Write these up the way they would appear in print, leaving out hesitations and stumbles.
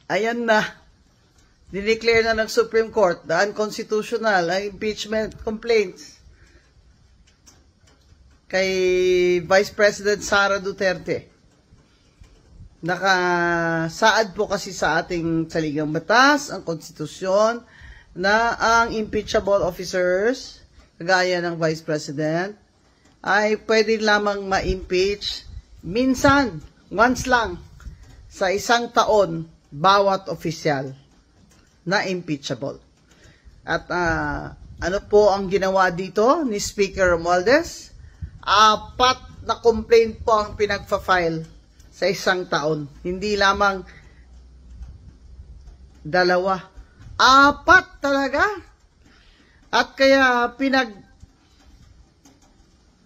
Ayan na. Dineclare na ng Supreme Court na unconstitutional ang impeachment complaints kay Vice President Sara Duterte. Nakasaad po kasi sa ating saligang batas, ang konstitusyon, na ang impeachable officers, kagaya ng Vice President, ay pwede lamang ma-impeach minsan, once lang, sa isang taon, bawat opisyal na impeachable. At ano po ang ginawa dito ni Speaker Romualdez? 4 na complaint po ang pinagfa-file sa isang taon. Hindi lamang 2. 4 talaga. At kaya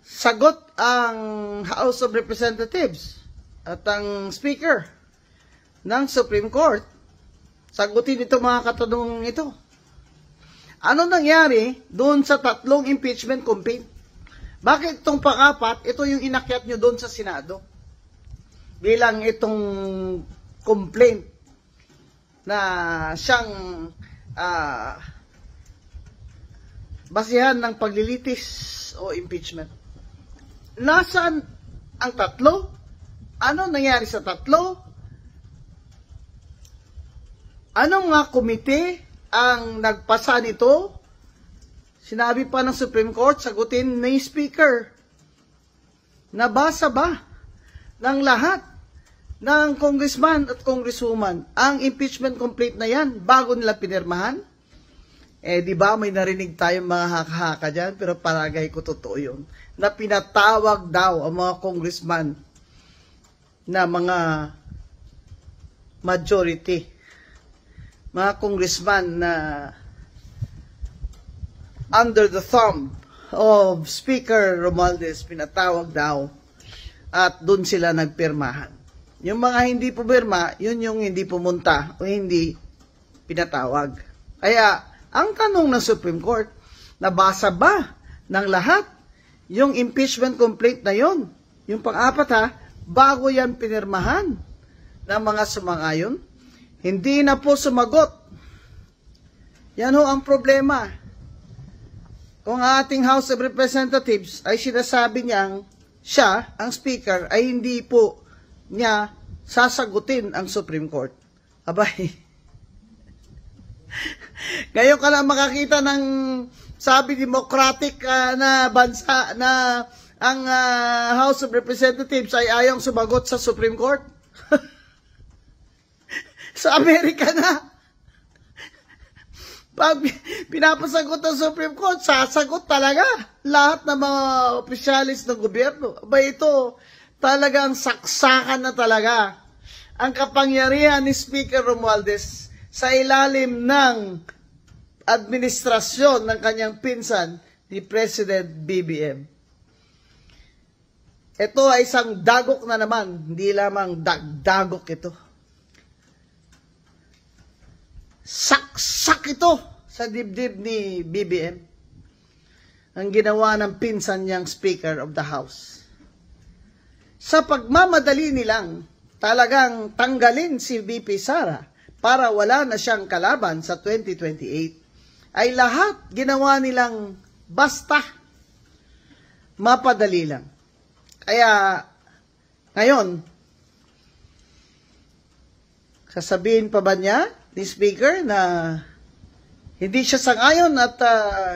sagot ang House of Representatives at ang Speaker ng Supreme Court. Sagutin ito mga katanungan ito. Ano nangyari doon sa 3 impeachment complaint? Bakit itong pang-4, ito yung inakyat nyo doon sa Senado? Bilang itong complaint na siyang basihan ng paglilitis o impeachment. Nasaan ang 3? Ano nangyari sa 3? Anong mga komite ang nagpasa nito? Sinabi pa ng Supreme Court, sagutin ni Speaker. Nabasa ba ng lahat ng congressman at congresswoman ang impeachment complaint na yan bago nila pinirmahan? Di ba may narinig tayong mga haka-haka dyan, pero palagay ko totoo yun, na pinatawag daw ang mga congressman na mga majority, mga congressman na under the thumb of Speaker Romualdez, pinatawag daw at doon sila nagpirmahan. Yung mga hindi pumirma, yun yung hindi pumunta o hindi pinatawag. Kaya, ang tanong ng Supreme Court, nabasa ba ng lahat yung impeachment complaint na yon? Yung pang-4 bago yan pinirmahan ng mga sumang-ayon? Hindi na po sumagot. Yan ho ang problema. Kung ating House of Representatives ay sinasabi niyang siya, ang Speaker, ay hindi po niya sasagutin ang Supreme Court. Abay, ngayon ka lang makakita ng sabi democratic na bansa na ang House of Representatives ay ayong sumagot sa Supreme Court. Sa Amerika na. Pag pinapasagot ng Supreme Court, sasagot talaga lahat ng mga opisyalis ng gobyerno. Aba ito, talagang saksakan na talaga ang kapangyarihan ni Speaker Romualdez sa ilalim ng administrasyon ng kanyang pinsan ni President BBM. Ito ay isang dagok na naman, hindi lamang dagdagok ito. Saksak ito sa dibdib ni BBM ang ginawa ng pinsan niyang Speaker of the House. Sa pagmamadali nilang talagang tanggalin si VP Sara para wala na siyang kalaban sa 2028, ay lahat ginawa nilang basta mapadali lang. Kaya ngayon, sasabihin pa ba niya ni Speaker na hindi siya sang-ayon at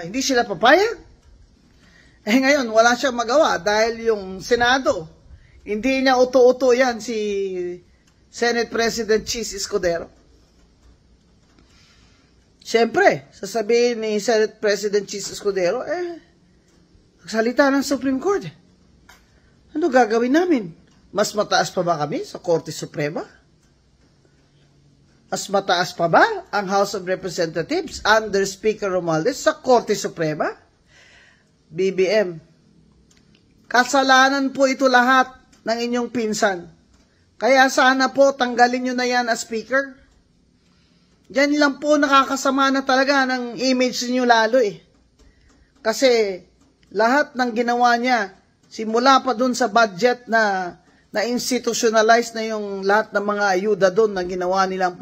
hindi sila papayag? Ngayon, wala siyang magawa dahil yung Senado, hindi niya uto-uto yan si Senate President Chis Escudero. Siyempre, sasabihin ni Senate President Chis Escudero, magsalita ng Supreme Court. Ano gagawin namin? Mas mataas pa ba kami sa Korte Suprema? Mas mataas pa ba ang House of Representatives under Speaker Romualdez sa Korte Suprema? BBM, kasalanan po ito lahat ng inyong pinsan. Kaya sana po tanggalin nyo na yan as Speaker. Yan lang po nakakasama na talaga ng image niyo lalo eh. Kasi lahat ng ginawa niya, simula pa dun sa budget na institutionalize na yung lahat ng mga ayuda doon na ginawa nilang